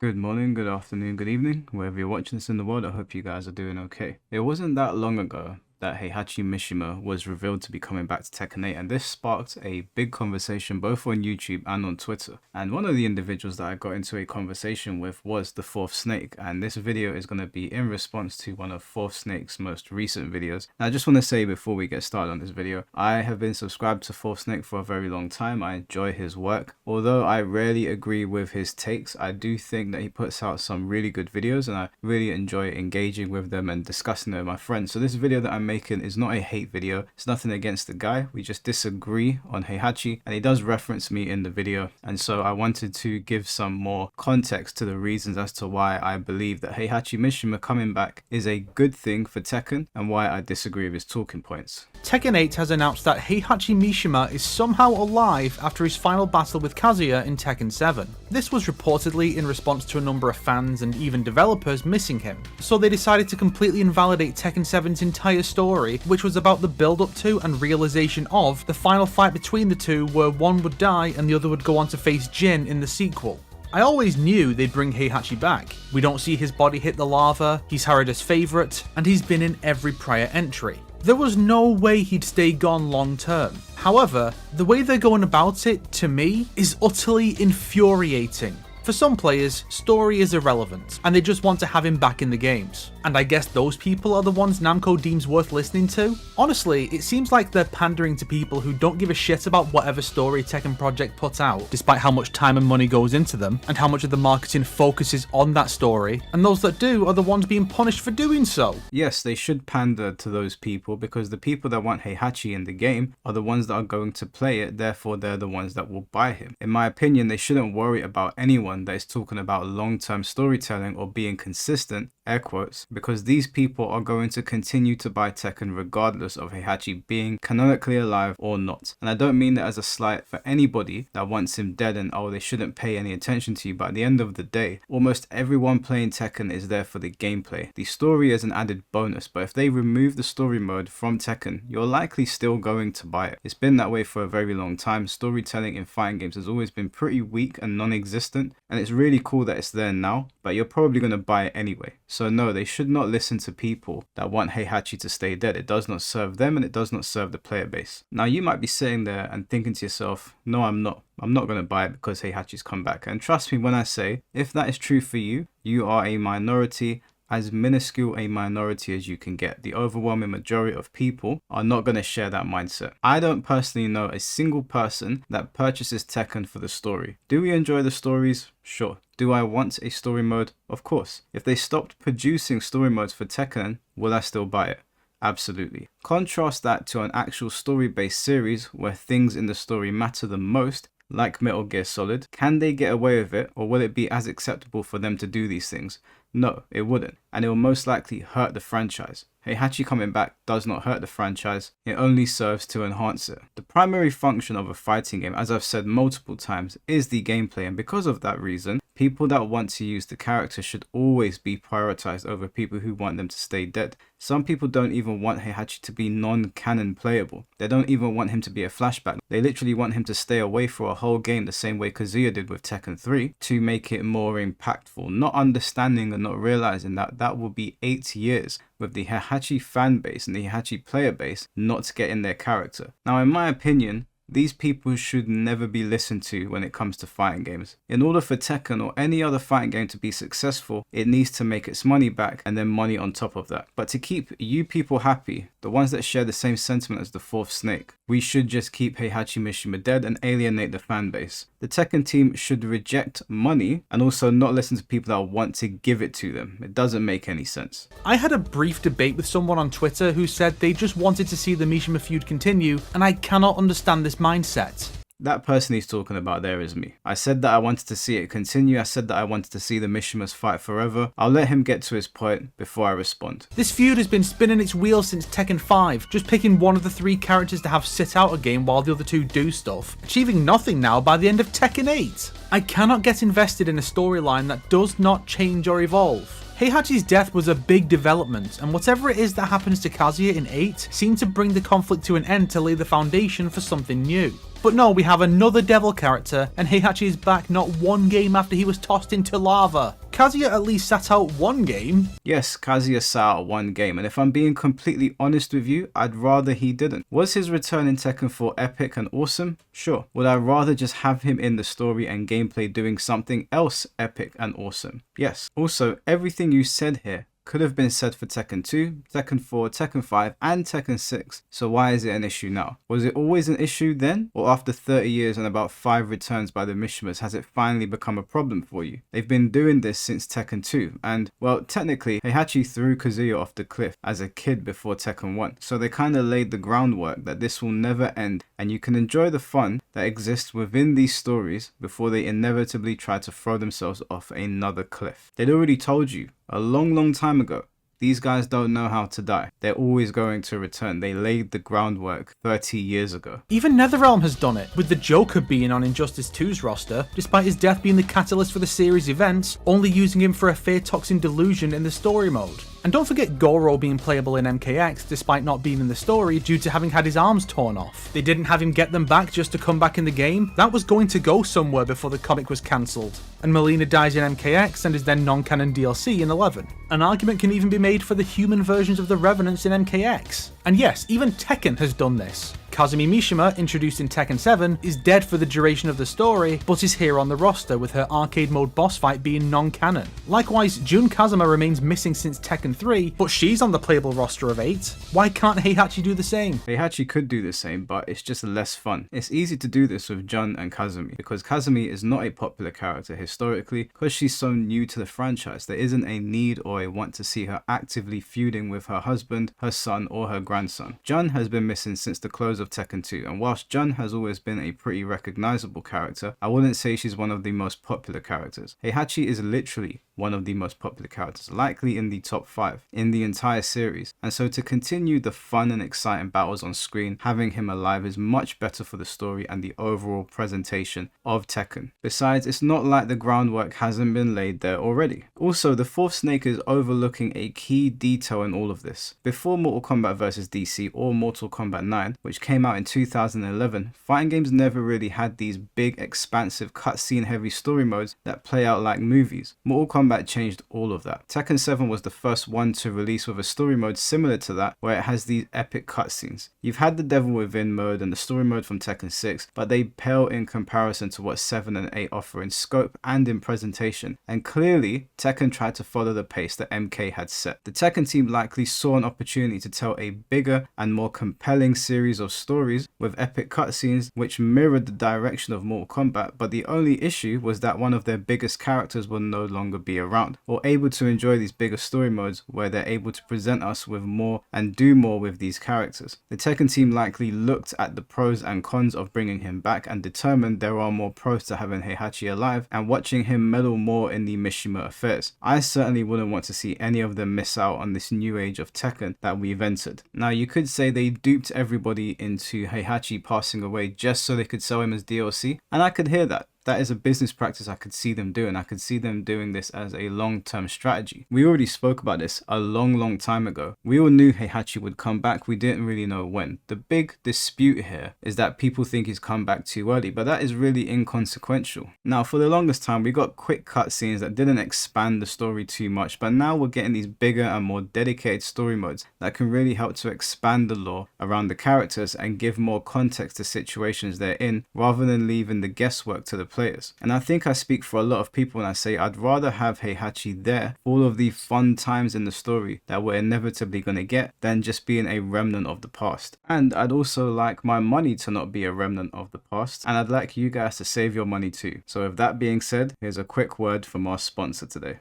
Good morning, good afternoon, good evening, wherever you're watching this in the world. I hope you guys are doing okay. It wasn't that long ago that Heihachi Mishima was revealed to be coming back to Tekken 8, and this sparked a big conversation both on YouTube and on Twitter. And one of the individuals that I got into a conversation with was the Fourth Snake, and this video is going to be in response to one of Fourth Snake's most recent videos. And I just want to say before we get started on this video, I have been subscribed to Fourth Snake for a very long time. I enjoy his work. Although I rarely agree with his takes, I do think that he puts out some really good videos, and I really enjoy engaging with them and discussing them with my friends. So this video that I'm making is not a hate video. It's nothing against the guy. We just disagree on Heihachi, and he does reference me in the video. And so I wanted to give some more context to the reasons as to why I believe that Heihachi Mishima coming back is a good thing for Tekken and why I disagree with his talking points. Tekken 8 has announced that Heihachi Mishima is somehow alive after his final battle with Kazuya in Tekken 7. This was reportedly in response to a number of fans and even developers missing him, so they decided to completely invalidate Tekken 7's entire story, which was about the build up to and realization of the final fight between the two, where one would die and the other would go on to face Jin in the sequel. I always knew they'd bring Heihachi back. We don't see his body hit the lava, he's Harada's favourite, and he's been in every prior entry. There was no way he'd stay gone long term. However, the way they're going about it, to me, is utterly infuriating. For some players, story is irrelevant, and they just want to have him back in the games. And I guess those people are the ones Namco deems worth listening to? Honestly, it seems like they're pandering to people who don't give a shit about whatever story Tekken Project puts out, despite how much time and money goes into them, and how much of the marketing focuses on that story, and those that do are the ones being punished for doing so. Yes, they should pander to those people because the people that want Heihachi in the game are the ones that are going to play it, therefore they're the ones that will buy him. In my opinion, they shouldn't worry about anyone that is talking about long-term storytelling or being consistent, air quotes, because these people are going to continue to buy Tekken regardless of Heihachi being canonically alive or not. And I don't mean that as a slight for anybody that wants him dead and they shouldn't pay any attention to you, but at the end of the day, almost everyone playing Tekken is there for the gameplay. The story is an added bonus, but if they remove the story mode from Tekken, you're likely still going to buy it. It's been that way for a very long time. Storytelling in fighting games has always been pretty weak and non-existent, and it's really cool that it's there now, but you're probably going to buy it anyway. So no, they should not listen to people that want Heihachi to stay dead. It does not serve them and it does not serve the player base. Now you might be sitting there and thinking to yourself, no, I'm not going to buy it because Heihachi's come back. And trust me when I say, if that is true for you, you are a minority, as minuscule a minority as you can get. The overwhelming majority of people are not going to share that mindset. I don't personally know a single person that purchases Tekken for the story. Do we enjoy the stories? Sure. Do I want a story mode? Of course. If they stopped producing story modes for Tekken, will I still buy it? Absolutely. Contrast that to an actual story-based series where things in the story matter the most, like Metal Gear Solid. Can they get away with it, or will it be as acceptable for them to do these things? No, it wouldn't, and it will most likely hurt the franchise. Heihachi coming back does not hurt the franchise, it only serves to enhance it. The primary function of a fighting game, as I've said multiple times, is the gameplay, and because of that reason, people that want to use the character should always be prioritized over people who want them to stay dead. Some people don't even want Heihachi to be non-canon playable. They don't even want him to be a flashback. They literally want him to stay away for a whole game the same way Kazuya did with Tekken 3 to make it more impactful, not understanding and not realizing that that will be 8 years with the Heihachi fan base and the Heihachi player base not getting their character. Now in my opinion, these people should never be listened to when it comes to fighting games. In order for Tekken or any other fighting game to be successful, it needs to make its money back and then money on top of that. But to keep you people happy, the ones that share the same sentiment as the Fourth Snake, we should just keep Heihachi Mishima dead and alienate the fan base. The Tekken team should reject money and also not listen to people that want to give it to them. It doesn't make any sense. I had a brief debate with someone on Twitter who said they just wanted to see the Mishima feud continue, and I cannot understand this mindset. That person he's talking about there is me. I said that I wanted to see it continue. I said that I wanted to see the Mishimas fight forever. I'll let him get to his point before I respond. This feud has been spinning its wheels since Tekken 5, just picking one of the 3 characters to have sit out a game while the other 2 do stuff, achieving nothing now by the end of Tekken 8. I cannot get invested in a storyline that does not change or evolve. Heihachi's death was a big development, and whatever it is that happens to Kazuya in 8 seemed to bring the conflict to an end to lay the foundation for something new. But no, we have another devil character, and Heihachi is back not one game after he was tossed into lava. Kazuya at least sat out one game. Yes, Kazuya sat out one game, and if I'm being completely honest with you, I'd rather he didn't. Was his return in Tekken 4 epic and awesome? Sure. Would I rather just have him in the story and gameplay doing something else epic and awesome? Yes. Also, everything you said here could have been said for Tekken 2, Tekken 4, Tekken 5, and Tekken 6. So why is it an issue now? Was it always an issue then? Or after 30 years and about 5 returns by the Mishimas, has it finally become a problem for you? They've been doing this since Tekken 2, and, well, technically, Heihachi threw Kazuya off the cliff as a kid before Tekken 1. So they kinda laid the groundwork that this will never end, and you can enjoy the fun that exists within these stories before they inevitably try to throw themselves off another cliff. They'd already told you a long time ago, these guys don't know how to die. They're always going to return. They laid the groundwork 30 years ago. Even NetherRealm has done it, with the Joker being on Injustice 2's roster, despite his death being the catalyst for the series events, only using him for a fear toxin delusion in the story mode. And don't forget Goro being playable in MKX despite not being in the story due to having had his arms torn off. They didn't have him get them back just to come back in the game. That was going to go somewhere before the comic was cancelled. And Melina dies in MKX and is then non-canon DLC in 11. An argument can even be made for the human versions of the Revenants in MKX. And yes, even Tekken has done this. Kazumi Mishima, introduced in Tekken 7, is dead for the duration of the story, but is here on the roster with her arcade mode boss fight being non-canon. Likewise, Jun Kazuma remains missing since Tekken 3, but she's on the playable roster of 8. Why can't Heihachi do the same? Heihachi could do the same, but it's just less fun. It's easy to do this with Jun and Kazumi, because Kazumi is not a popular character historically, because she's so new to the franchise. There isn't a need or a want to see her actively feuding with her husband, her son, or her grandson. Jun has been missing since the close of Tekken 2, and whilst Jun has always been a pretty recognizable character, I wouldn't say she's one of the most popular characters. Heihachi is literally one of the most popular characters, likely in the top 5 in the entire series, and so to continue the fun and exciting battles on screen, having him alive is much better for the story and the overall presentation of Tekken. Besides, it's not like the groundwork hasn't been laid there already. Also, the fourth snake is overlooking a key detail in all of this. Before Mortal Kombat vs DC or Mortal Kombat 9, which came out in 2011, fighting games never really had these big, expansive, cutscene heavy story modes that play out like movies. Mortal Kombat changed all of that. Tekken 7 was the first one to release with a story mode similar to that, where it has these epic cutscenes. You've had the Devil Within mode and the story mode from Tekken 6, but they pale in comparison to what 7 and 8 offer in scope and in presentation, and clearly Tekken tried to follow the pace that MK had set. The Tekken team likely saw an opportunity to tell a bigger and more compelling series of stories with epic cutscenes which mirrored the direction of Mortal Kombat, but the only issue was that one of their biggest characters will no longer be around, or able to enjoy these bigger story modes where they're able to present us with more and do more with these characters. The Tekken team likely looked at the pros and cons of bringing him back and determined there are more pros to having Heihachi alive and watching him meddle more in the Mishima affairs. I certainly wouldn't want to see any of them miss out on this new age of Tekken that we've entered. Now, you could say they duped everybody into Heihachi passing away just so they could sell him as DLC, and I could hear that. That is a business practice I could see them doing. I could see them doing this as a long-term strategy. We already spoke about this a long time ago. We all knew Heihachi would come back. We didn't really know when. The big dispute here is that people think he's come back too early, but that is really inconsequential. Now, for the longest time, we got quick cutscenes that didn't expand the story too much, but now we're getting these bigger and more dedicated story modes that can really help to expand the lore around the characters and give more context to situations they're in, rather than leaving the guesswork to the players. And I think I speak for a lot of people when I say I'd rather have Heihachi there for all of the fun times in the story that we're inevitably going to get than just being a remnant of the past. And I'd also like my money to not be a remnant of the past, and I'd like you guys to save your money too. So with that being said, here's a quick word from our sponsor today.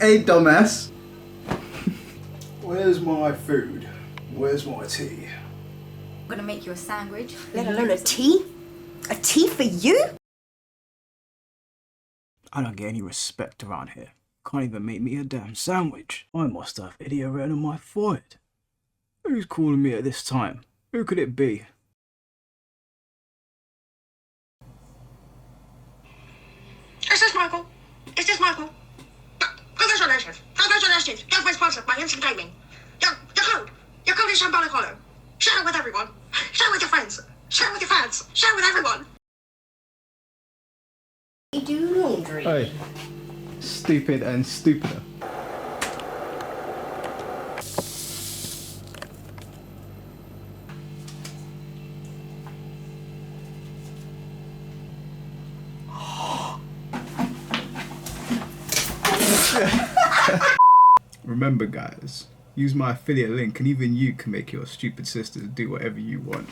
Hey dumbass, where's my food? Where's my tea? I'm gonna make you a sandwich, let alone a tea? A tea for you? I don't get any respect around here. Can't even make me a damn sandwich. I must have idiot red on my forehead. Who's calling me at this time? Who could it be? Is this Michael? Is this Michael? Congratulations! Congratulations! You've been sponsored by Instant Gaming. Go to Shambhala Hollow. Share it with everyone. Share it with your friends. Share it with your fans. Share it with everyone. You do laundry. Hey, stupid and stupider. Remember guys, use my affiliate link and even you can make your stupid sisters do whatever you want.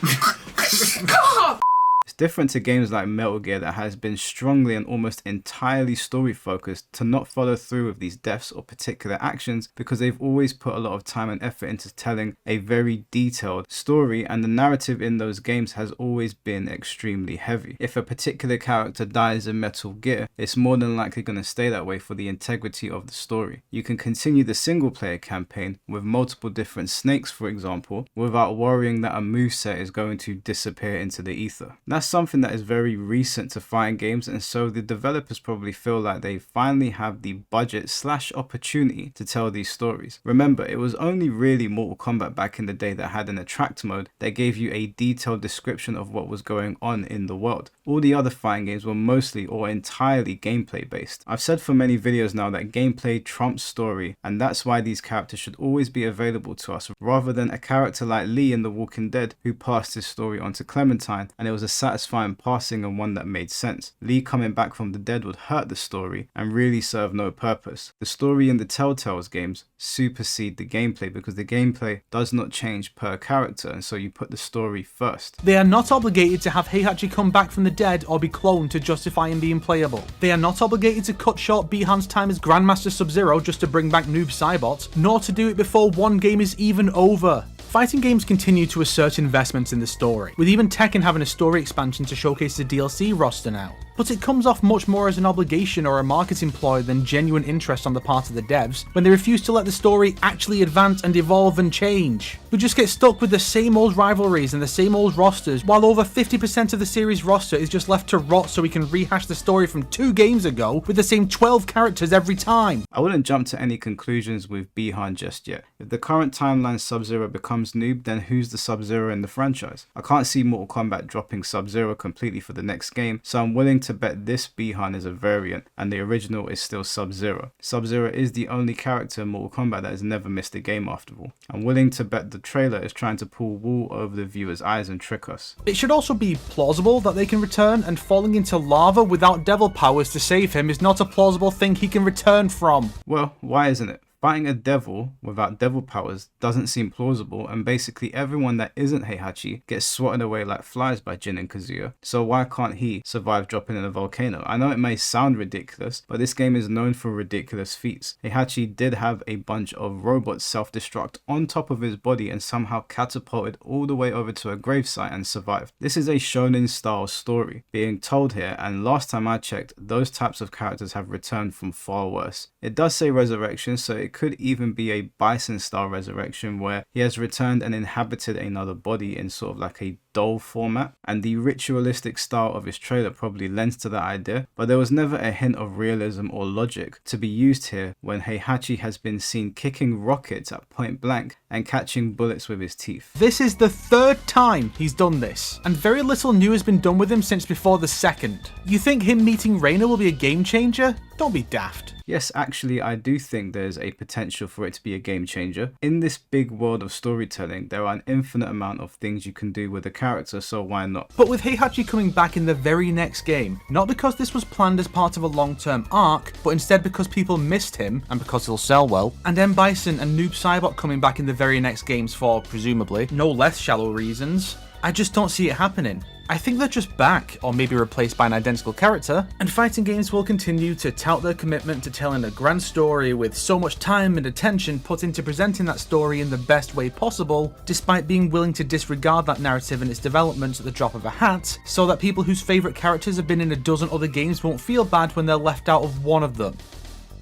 It's different to games like Metal Gear that has been strongly and almost entirely story focused to not follow through with these deaths or particular actions because they've always put a lot of time and effort into telling a very detailed story, and the narrative in those games has always been extremely heavy. If a particular character dies in Metal Gear, it's more than likely going to stay that way for the integrity of the story. You can continue the single player campaign with multiple different snakes, for example, without worrying that a moveset is going to disappear into the ether. That's something that is very recent to fighting games, and so the developers probably feel like they finally have the budget / opportunity to tell these stories. Remember, it was only really Mortal Kombat back in the day that had an attract mode that gave you a detailed description of what was going on in the world. All the other fighting games were mostly or entirely gameplay based. I've said for many videos now that gameplay trumps story, and that's why these characters should always be available to us rather than a character like Lee in The Walking Dead who passed his story on to Clementine and it was a satisfying passing and one that made sense. Lee coming back from the dead would hurt the story and really serve no purpose. The story in the Telltale's games supersede the gameplay because the gameplay does not change per character, and so you put the story first. They are not obligated to have Heihachi come back from the dead or be cloned to justify him being playable. They are not obligated to cut short Bihan's time as Grandmaster Sub-Zero just to bring back Noob Saibot, nor to do it before one game is even over. Fighting games continue to assert investments in the story, with even Tekken having a story expansion to showcase the DLC roster now. But it comes off much more as an obligation or a marketing ploy than genuine interest on the part of the devs when they refuse to let the story actually advance and evolve and change. We just get stuck with the same old rivalries and the same old rosters, while over 50% of the series roster is just left to rot so we can rehash the story from 2 games ago with the same 12 characters every time. I wouldn't jump to any conclusions with Bihan just yet. If the current timeline Sub-Zero becomes Noob, then who's the Sub-Zero in the franchise? I can't see Mortal Kombat dropping Sub-Zero completely for the next game, so I'm willing to bet this Bihan is a variant and the original is still Sub-Zero. Sub-Zero is the only character in Mortal Kombat that has never missed a game after all. I'm willing to bet the trailer is trying to pull wool over the viewer's eyes and trick us. It should also be plausible that they can return, and falling into lava without devil powers to save him is not a plausible thing he can return from. Well, why isn't it? Fighting a devil without devil powers doesn't seem plausible, and basically everyone that isn't Heihachi gets swatted away like flies by Jin and Kazuya, so why can't he survive dropping in a volcano? I know it may sound ridiculous, but this game is known for ridiculous feats. Heihachi did have a bunch of robots self-destruct on top of his body and somehow catapulted all the way over to a gravesite and survived. This is a shonen style story being told here, and last time I checked, those types of characters have returned from far worse. It does say resurrection, so it could even be a Bison style resurrection where he has returned and inhabited another body in sort of like a doll format, and the ritualistic style of his trailer probably lends to that idea, but there was never a hint of realism or logic to be used here when Heihachi has been seen kicking rockets at point blank and catching bullets with his teeth. This is the 3rd time he's done this, and very little new has been done with him since before the 2nd. You think him meeting Reina will be a game changer? Don't be daft. Yes, actually I do think there's a potential for it to be a game changer. In this big world of storytelling, there are an infinite amount of things you can do with a character, so why not? But with Heihachi coming back in the very next game, not because this was planned as part of a long-term arc, but instead because people missed him, and because he'll sell well, and M.Bison and Noob Saibot coming back in the very next games for, presumably, no less shallow reasons, I just don't see it happening. I think they're just back, or maybe replaced by an identical character, and fighting games will continue to tout their commitment to telling a grand story with so much time and attention put into presenting that story in the best way possible, despite being willing to disregard that narrative and its development at the drop of a hat, so that people whose favourite characters have been in a dozen other games won't feel bad when they're left out of one of them.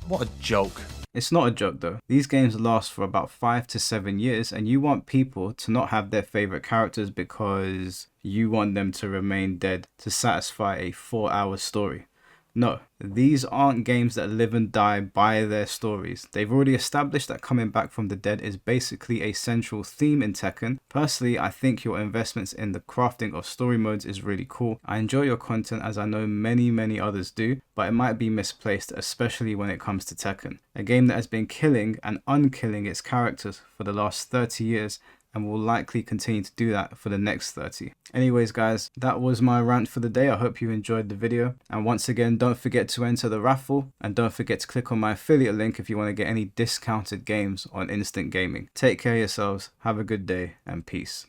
What a joke. It's not a joke though. These games last for about 5 to 7 years, and you want people to not have their favourite characters because you want them to remain dead to satisfy a 4-hour story. No, these aren't games that live and die by their stories. They've already established that coming back from the dead is basically a central theme in Tekken. Personally, I think your investments in the crafting of story modes is really cool. I enjoy your content, as I know many others do, but it might be misplaced, especially when it comes to Tekken, a game that has been killing and unkilling its characters for the last 30 years and will likely continue to do that for the next 30. Anyways guys, that was my rant for the day. I hope you enjoyed the video, and once again, don't forget to enter the raffle, and don't forget to click on my affiliate link if you want to get any discounted games on Instant Gaming. Take care of yourselves, have a good day, and peace.